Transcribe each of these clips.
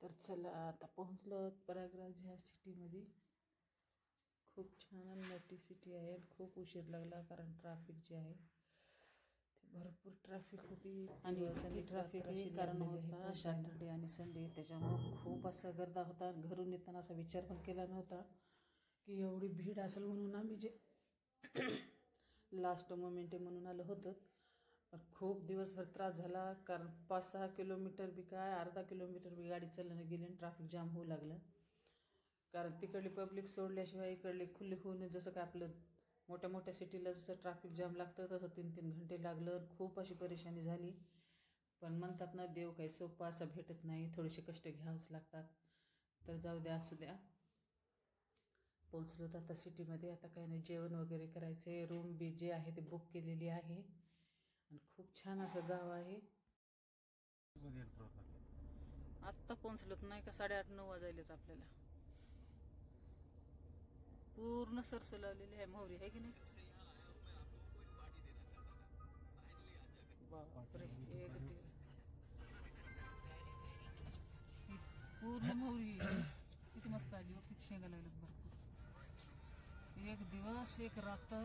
तर चला आता पोहोचलो प्रयागराज ह्या सिटीमध्ये. खूप छान मोठी सिटी आहे. खूप उशीर लागला कारण ट्रॅफिक जे आहे ते भरपूर ट्रॅफिक होती आणि ट्रॅफिक हे कारण होता सॅटर्डे आणि संडे, त्याच्यामुळं खूप असा गर्दा होता. घरून येताना असा विचार पण केला नव्हता की एवढी भीड असेल म्हणून. आम्ही जे लास्ट मोमेंट आहे म्हणून आलं होतं, पण खूप दिवसभर त्रास झाला कारण 5-6 किलोमीटर बी काय अर्धा किलोमीटर बी गाडी चालण्याने गेली आणि ट्रॅफिक जाम होऊ लागलं. कारण तिकडली पब्लिक सोडल्याशिवाय इकडली खुली होऊन, जसं काय आपलं मोठ्या मोठ्या सिटीला जसं ट्रॅफिक जाम लागतं तसं 3-3 घंटे लागलं. खूप अशी परेशानी झाली. पण म्हणतात ना, देव काही सोपं असं भेटत नाही, थोडेसे कष्ट घ्यावंच लागतात. तर जाऊ द्या, असू द्या. पोचलो तर आता सिटीमध्ये. आता काही नाही, जेवण वगैरे करायचं आहे. रूम बी जे आहे ते बुक केलेली आहे आणि खूप छान असं गाव आहे. आत्ता पोहोचलोत नाही का, 8:30-9 वाजलेत आपल्याला. पूर्ण सरसो लावलेली आहे, मोहरी आहे की नाही. बापरे, पूर्ण मोहरी किती मस्त आली. किती शेंगा लागल्यात भरपूर. एक दिवस एक रात्र.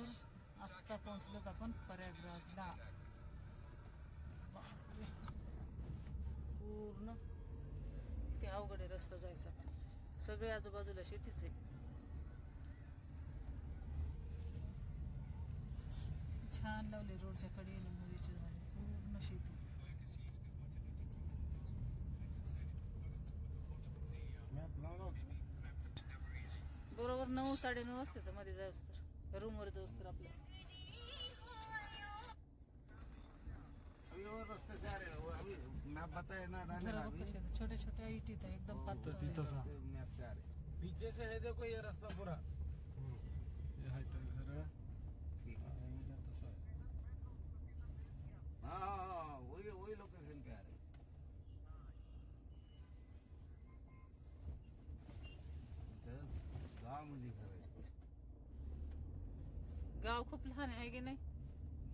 आत्ता पोहोचलोत आपण प्रयागराजला. बापरे, पूर्ण किती अवघड आहे रस्ता जायचा. सगळे आजूबाजूला शेतीच आहे. छान लावले रोडच्या कडेने मोहरीचे झाले. पूर्ण शेती. बरोबर 9-9:30 वाजते तर मध्ये जाऊस तर, रूमवर जाऊस तर आपल्या. छोटे छोटे इटीत आहे एकदम पातळ. पीछे से है देखो ये रास्ता पूरा. ये है तो घर. हाँ वही लोकेशन क्या है. गाव मध्ये घर आहे. गाव खूप लहान आहे की नाही.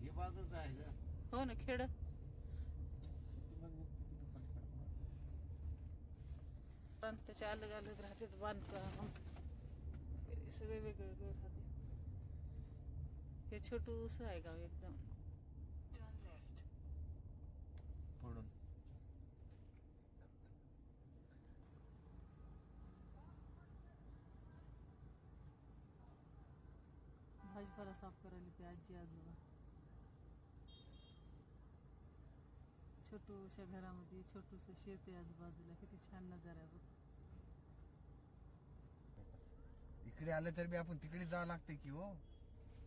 हे बाजूच आहे का. हो ना, खेड. त्याच्या अलग अलग राहतात बांधकाम वगैरे, सगळे वेगळे वेगळे राहते. हे छोटूस आहे गाव एकदम. पडून भाजीपाला साफ करायला ते आजी आजोबा. छोटूशा घरामध्ये छोटूस शेत आहे आजूबाजूला. किती छान नजारा आहे बघ. इकडे आलं तर बी आपण तिकडे जावं लागते की हो.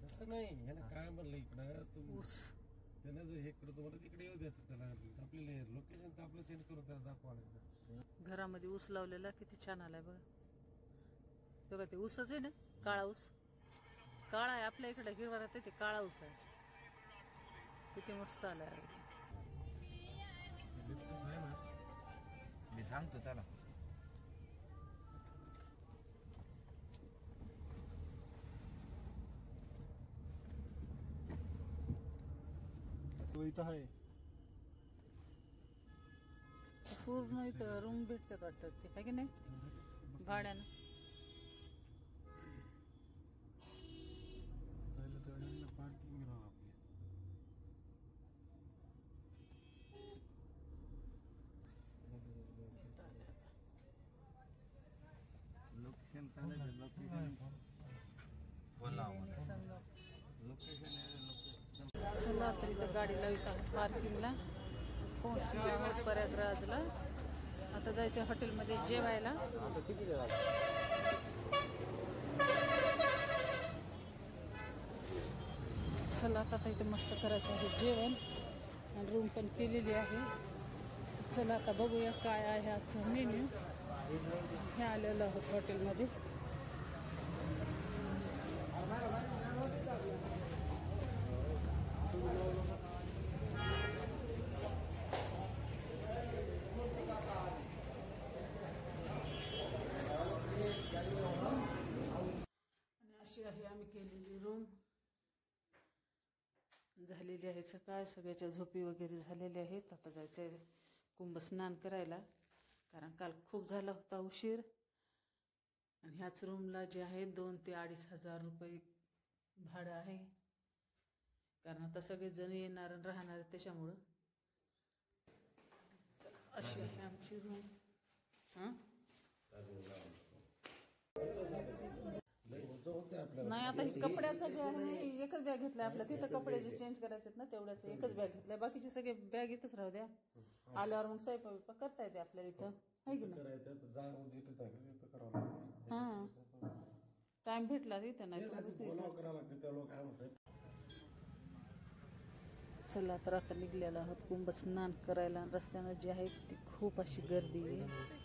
तसं नाही, याला काय म्हणलं इकडं ऊस. त्यानं जर हे इकडं तुम्हाला तिकडे येऊ द्यायचं. त्याला आपल्याला लोकेशन तर आपलं सेंड करून त्याला दाखवा. घरामध्ये ऊस लावलेला किती छान आलाय बघा. बघा ते ऊसच आहे ना, काळा ऊस. काळा आहे आपल्या इकडे, हिरवा राहते ते काळा ऊस आहे. किती मस्त आलाय. मी सांगतो त्याला. तो इथं आहे. पूर्ण इथं रूम भेटतात वाटतं ते, काय की नाही, भाड्यानं. पार्किंग आपली. लोकेशन चला तर इथं गाडी लावतात पार्किंगला. पोहोचलो आहोत प्रयागराजला. आता जायचं हॉटेलमध्ये जेवायला. चला आता इथे मस्त करायचं आहे जेवण आणि रूम पण केलेली आहे. चला आता बघूया काय आहे आजचा मेन्यू. हे आलेलं आहोत हॉटेलमध्ये. आणि अशी आहे आम्ही केलेली रूम. झालेली आहे सकाळ. सगळ्याच्या झोपी वगैरे झालेल्या आहेत. आता जायचं आहे कुंभ स्नान करायला कारण काल खूप झाला होता उशीर. आणि ह्याच रूमला जे आहे 2,000 ते 2,500 रुपये भाडं आहे. कारण आता सगळे जण येणार आणि राहणार त्याच्यामुळं. अशी आहे आमची रूम. हां नाही आता हे कपड्याचं जे आहे ना एकच बॅग घेतलाय आपल्या तिथं. कपडे जे चेंज करायचे ना तेवढ्याच एकच बॅग घेतलाय. बाकीचे सगळे बॅग इथंच राहू द्या. आल्यावर मग स्वयंपाक करता येते आपल्याला इथं आहे की नाही. हां टाइम भेटला तिथं नाही. चला तर आता निघलेला आहोत कुंभ स्नान करायला. रस्त्यानं जी आहे ती खूप अशी गर्दी आहे.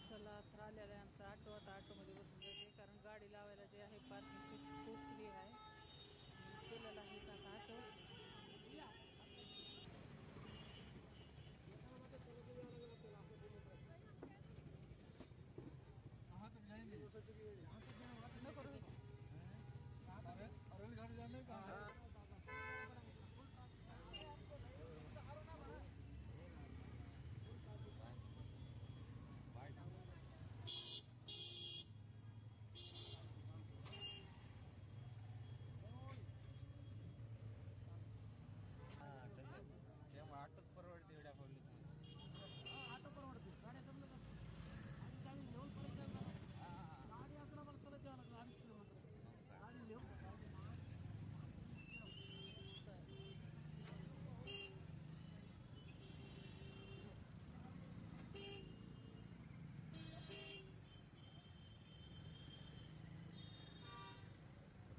चला तर आलेला आहे आमचा ऑटो. आता ऑटोमध्ये बसून जायचे कारण गाडी लावायला जे आहे पार्किंगची खूप फ्री आहे. केलेला आहे आता ऑटो. ऑटोच परवडते एवढ्या पब्लिक. ऑटो परवडते. गाड्या जमलं तर आम्ही घेऊन परत गाडी असं मला परत द्यावं लागलं 2.5 किलोमीटर गाडी घेऊन.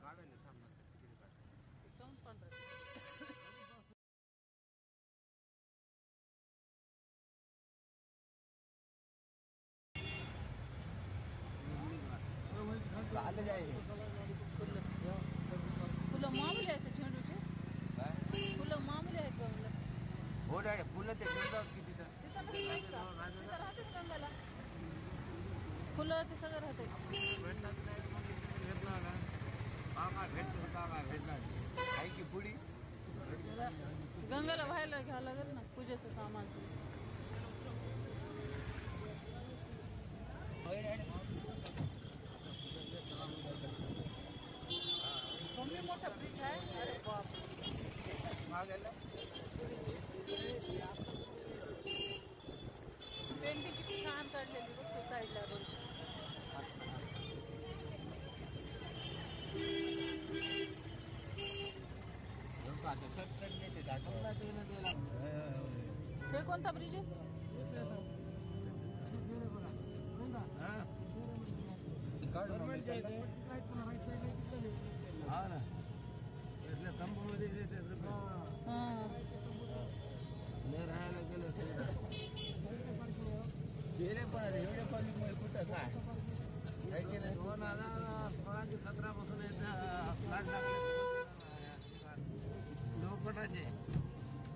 काढायला थांबणार तिकडे काढ. एकदम पांढरं. फुलं मामूली आहेत झेंडूचे. फुलं मामूली आहेत का म्हणलं. हो डॅडी फुलं ते घेतात की तिथं. तिथं नसतात का? तिथं राहतेच गंगाला फुलं ते सगळं राहते. भेटतात नाही मग घेतला का काय भेटतो काय भेटणार आहे की पुढी गंगाला व्हायला घ्यावं लागेल ना पूजेचं सामान. कमी मोठा फ्रीज आहे. अरे बाप पेंटिंग किती छान काढलेली बघतो साईडला रोड. हे कोणता ब्रिज आहे. हा ना तंबूमध्ये राहायला गेलं गेले पण एवढे पब्लिक मध्ये कुठं काय केलं 2017 पासून फ्लॅट लागले लोकटाचे.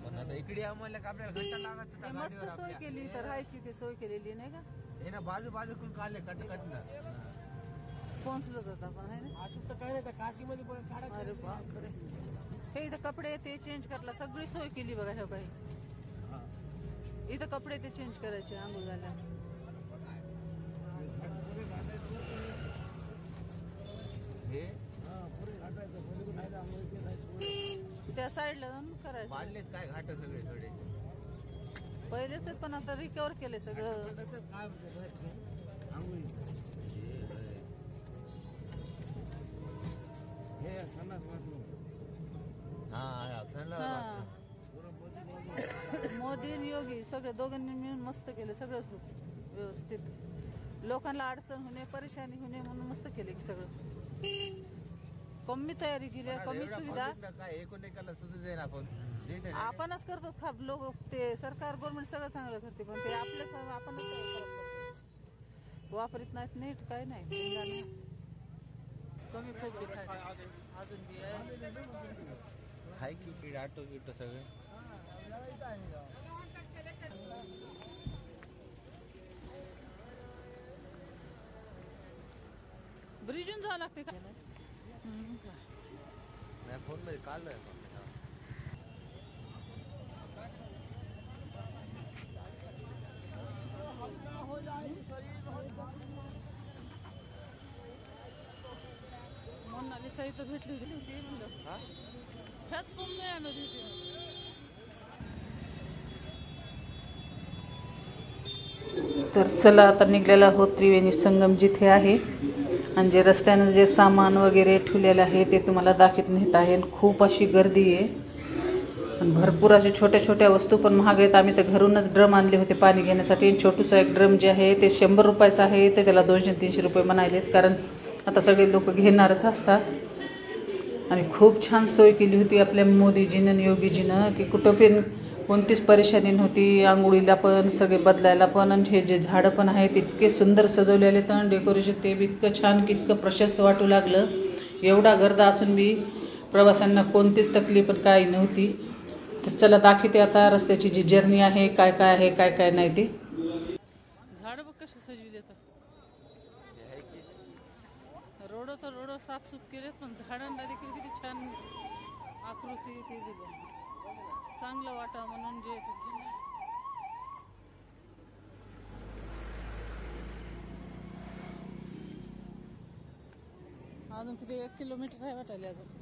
पण आता इकडे आम्हाला आपल्याला घंटा लागत मस्त सोय केली तर राहायची ते सोय केलेली नाही का. हे ना बाजूकडून काढले कटला पोहोचलो होता पण आहे ना. आता तर काय नाही काशीमध्ये पण काढा. अरे बापरे हे इथं कपडे ते चेंज करायला सगळी सोय केली बघा. हे काही इथं कपडे ते चेंज करायचे आंघोळ झाल्या. हे पुढे घाटायचं त्या साईडला जाऊन करायचं. बांधलेत काय घाट सगळे थोडे पहिलेच पण आता रिकवर केले सगळं. काय आंघोळी हे संडास बाथरूम. हा मोदी आणि योगी सगळे दोघांनी मिळून मस्त केले सगळं व्यवस्थित. लोकांना अडचण होणे परेशानी होणे म्हणून मस्त केले की सगळं. कमी तयारी केली कमी सुविधा. काय एकूण एकाला सुद्धा देईन आपणच करतो लोक. ते सरकार गव्हर्नमेंट सगळं चांगलं करते पण ते आपल्याच आपणच वापरीत नाहीत नीट काय नाही. कमी पब्लिक आहे अजून बी आहे. हाय की ऑटो गिटो सगळे रिजून जावं लागते का? नाही फोन मध्ये काढलंय मोनालिसा इथं भेटली होती म्हणलं ह्याच कुंभ तर चला आता निघलेला आहोत त्रिवेणी संगम जिथे आहे आणि जे रस्त्यानं जे सामान वगैरे ठेवलेलं आहे ते तुम्हाला दाखवत नेत आहे. खूप अशी गर्दी आहे आणि भरपूर अशा छोट्या छोट्या वस्तू पण महाग आहेत. आम्ही तर घरूनच ड्रम आणले होते पाणी घेण्यासाठी. छोटूसा एक ड्रम जे आहे ते 100 रुपयाचं आहे, ते त्याला 200-300 रुपये म्हणालेत, कारण आता सगळे लोक घेणारच असतात. आणि खूप छान सोय केली होती आपल्या मोदीजीनं योगीजीनं की कुठं पण कोणतीच परेशानी नव्हती. आंघोळीला पण सगळे बदलायला पण. आणि हे जे झाडं पण आहेत इतके सुंदर सजवलेले तर डेकोरेशन ते बी इतकं छान की इतकं प्रशस्त वाटू लागलं. एवढा गर्द असून बी प्रवाशांना कोणतीच तकलीफ पण काही नव्हती. तर चला दाखवते आता रस्त्याची जी जर्नी आहे काय काय आहे काय काय नाही ते. झाडं बघ कशी सजवी देतात. रोड साफसूफ केलेत पण झाडांना देखील किती छान आकृती ते चांगलं वाटा म्हणून जे अजून किती 1 किलोमीटर आहे वाटायला अजून.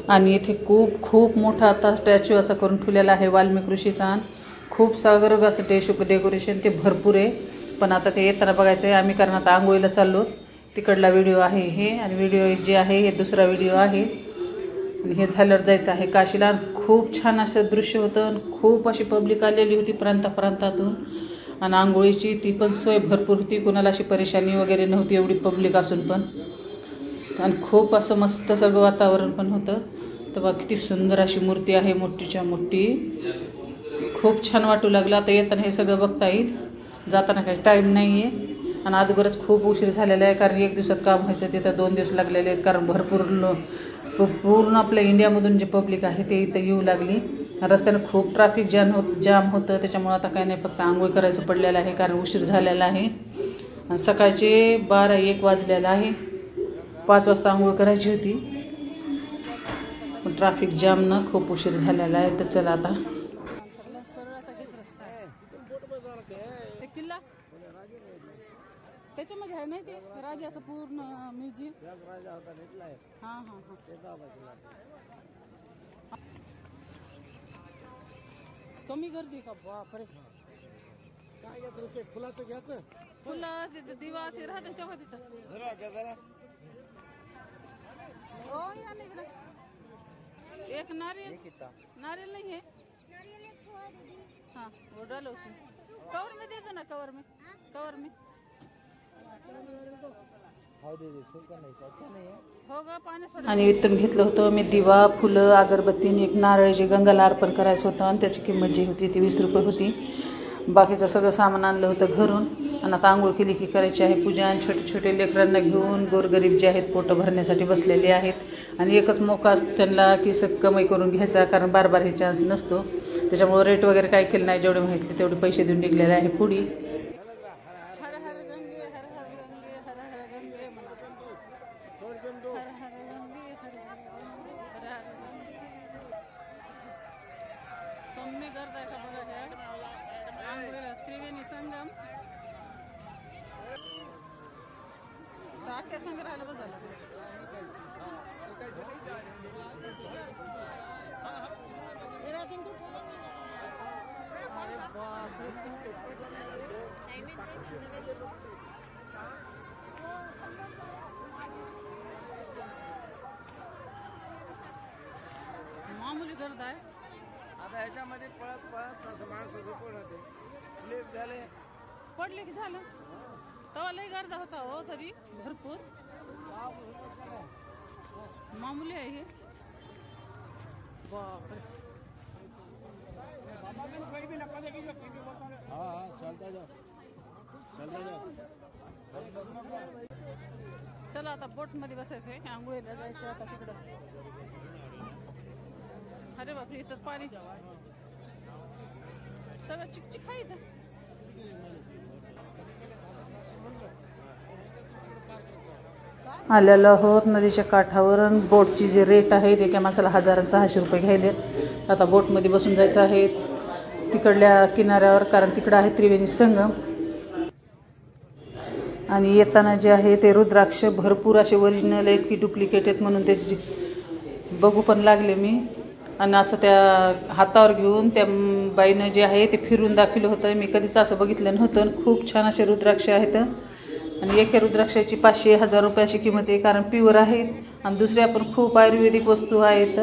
आणि इथे खूप मोठा आता स्टॅच्यू असा करून ठेवलेला आहे वाल्मिक ऋषीचा. खूप सागर असं डेकोरेशन ते भरपूर आहे. पण आता ते येताना बघायचं आहे आम्ही, कारण आता आंघोळीला चाललो. तिकडला व्हिडिओ आहे हे आणि व्हिडिओ जे आहे हे दुसरा व्हिडिओ आहे. आणि हे झाल्यावर जायचं आहे काशीला. खूप छान असं दृश्य होतं आणि खूप अशी पब्लिक आलेली होती प्रांतातून. आणि आंघोळीची ती पण सोय भरपूर होती, कोणाला अशी परेशानी वगैरे नव्हती एवढी पब्लिक असून पण. आणि खूप असं मस्त सगळं वातावरण पण होतं. तर बघ किती सुंदर अशी मूर्ती आहे, मोठीच्या मोठी. खूप छान वाटू लागलं. आता येताना हे सगळं बघता येईल, जाताना काही टाईम नाही आहे. आणि अगोदरच खूप उशीर झालेला आहे, कारण 1 दिवसात काम व्हायचं तिथं 2 दिवस लागलेले आहेत, कारण भरपूर पूर्ण आपल्या इंडियामधून जे पब्लिक आहे ते इथं येऊ लागली. रस्त्यानं खूप ट्रॅफिक जाम होतं. त्याच्यामुळं आता काही नाही, फक्त आंघोळ करायचं पडलेलं आहे कारण उशीर झालेला आहे. आणि सकाळचे 12-1 वाजलेला आहे. 5 वाजता आंघोळ करायची होती पण ट्रॅफिक जामनं खूप उशीर झालेला आहे. तर चला आता किल्ला त्याच्यामध्ये आहे नाही ते राजाचं पूर्ण म्युझियम. हां कमी गर्दी का? बापरे. काय घ्यायचं? फुलाचं घ्यायचं. फुलं तिथं दिवा ते राहते तेव्हा तिथं. हो या ना इकडं. एक नारियल नहीं है. हाँ वो डालो उसमें. कवर में दे दो ना, कवर में होगा पाणी. आणि इथून घेतलं होतं मी दिवा, फुलं, अगरबत्ती आणि एक नारळ जे गंगाला अर्पण करायचं होतं. आणि त्याची किंमत जी होती ती 20 रुपये होती. बाकीचं सगळं सामान आणलं होतं घरून. आणि आता आंघोळ केली की करायची आहे पूजा. आणि छोटे छोटे लेकरांना घेऊन गोरगरीब जे आहेत पोटं भरण्यासाठी बसलेले आहेत. आणि एकच मोका असतो त्यांना की कमाई करून घ्यायचा, कारण बार हे चान्स नसतो. त्याच्यामुळं रेट वगैरे काय केलं नाही, जेवढे माहिती तेवढे पैसे देऊन निघलेले आहे पुढी. कमी गर्द आहे का बघा आंघोळीला. त्रिवेणी संगम टाक्या संग्रहालय बघा. मामूली गर्द आहे. आता ह्याच्यामध्ये पळत माणसं पडते, स्लिप झाले, पडले की झालं. तेव्हा लई गर्दा होता हो, तरी भरपूर. मामूली आहे हे. बापरे. हाँ चलता जाओ चलता जाओ. चला आता बोटमध्ये बसायचंय, आंघोळीला जायचं आता तिकडं. अरे बापरे, इथं पाणी सगळं चिकचिक आहे इथं. आलेलो आहोत नदीच्या काठावर. बोटची जे रेट आहे ते एका माणसाला 1600 रुपये घ्यायले. आता बोटमध्ये बसून जायचं आहे तिकडल्या किनाऱ्यावर, कारण तिकडं आहे त्रिवेणी संगम. आणि येताना जे आहे ते रुद्राक्ष भरपूर असे ओरिजिनल आहेत की डुप्लिकेट आहेत म्हणून ते बघू पण लागले मी. आणि असं त्या हातावर घेऊन त्या बाईनं जे आहे ते फिरून दाखवलं होतं. मी कधीच असं बघितलं नव्हतं. खूप छान असे रुद्राक्ष आहेत आणि एका रुद्राक्षाची 500-1000 रुपये अशी किंमत आहे, कारण प्युअर आहेत. आणि दुसऱ्या पण खूप आयुर्वेदिक वस्तू आहेत,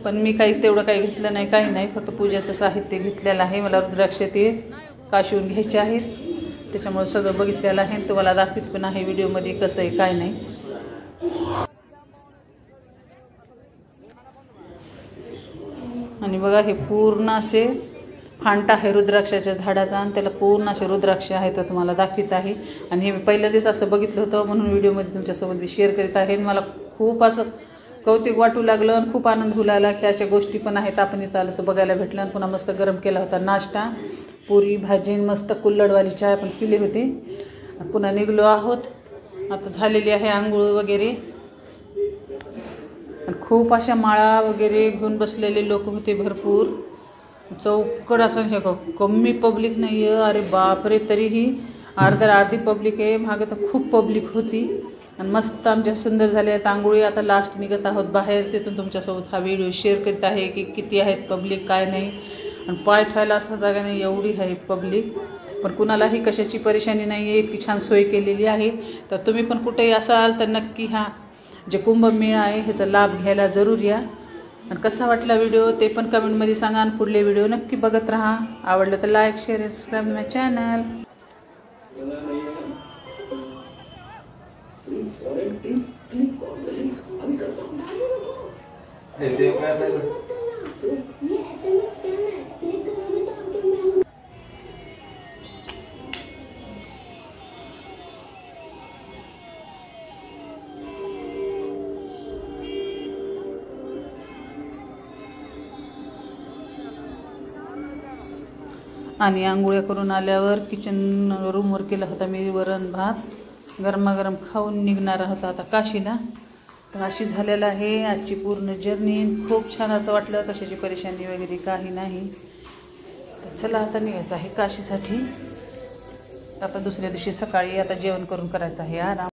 पण मी काही तेवढं काही घेतलं नाही, काही नाही. फक्त पूजेचं साहित्य घेतलेलं आहे. मला रुद्राक्ष ते काशीहून घ्यायचे आहेत, त्याच्यामुळे सगळं बघितलेलं आहे. तुम्हाला दाखवत पण आहे व्हिडिओमध्ये कसं आहे काय नाही. आणि बघा हे पूर्ण असे फांटा आहे रुद्राक्षाच्या झाडाचा आणि त्याला पूर्ण असे रुद्राक्ष आहेत, तर तुम्हाला दाखवित आहे. आणि हे मी पहिल्यांदाच असं बघितलं होतं म्हणून व्हिडिओमध्ये तुमच्यासोबत मी शेअर करीत आहे. मला खूप असं कौतुक वाटू लागलं आणि खूप आनंद होऊ लागला की अशा गोष्टी पण आहेत. आपण इथं आलं तर बघायला भेटलं. आणि पुन्हा मस्त गरम केला होता नाश्ता, पुरी भाजी, मस्त कुल्हडवाली चहा पण पिली होती. पुन्हा निघलो आहोत. आता झालेली आहे आंघोळ वगैरे. आणि खूप अशा माळा वगैरे घेऊन बसलेले लोक होते भरपूर. चौकड असं हे कमी पब्लिक नाही आहे. अरे बापरे, तरीही अर्धी पब्लिक आहे. मागं तर खूप पब्लिक होती. आणि मस्त आमच्या सुंदर झाले आहेत आंघोळी. आता लास्ट निघत आहोत बाहेर. तिथून तुमच्यासोबत हा व्हिडिओ शेअर करीत आहे की किती आहेत पब्लिक काय नाही. आणि पाय ठेवायला असं जागा नाही, एवढी आहे पब्लिक. पण कुणालाही कशाची परेशानी नाही आहे, इतकी छान सोय केलेली आहे. तर तुम्ही पण कुठेही असाल तर नक्की हा जे कुंभमेळा आहे ह्याचा लाभ घ्यायला जरूर या. आणि कसा वाटला व्हिडिओ ते पण कमेंटमध्ये सांगा. आणि पुढले व्हिडिओ नक्की बघत राहा. आवडलं तर लाईक शेअर सबस्क्राईब माय चॅनल. आणि आंघोळ्या करून आल्यावर किचन रूमवर केला होता मी वरण भात. गरमागरम खाऊन निघणार होता आता काशीला. तर अशी झालेलं आहे आजची पूर्ण जर्नी. खूप छान असं वाटलं, कशाची परेशानी वगैरे काही नाही. तर चला आता निघायचं आहे काशीसाठी. आता दुसऱ्या दिवशी सकाळी आता जेवण करून करायचं आहे आराम.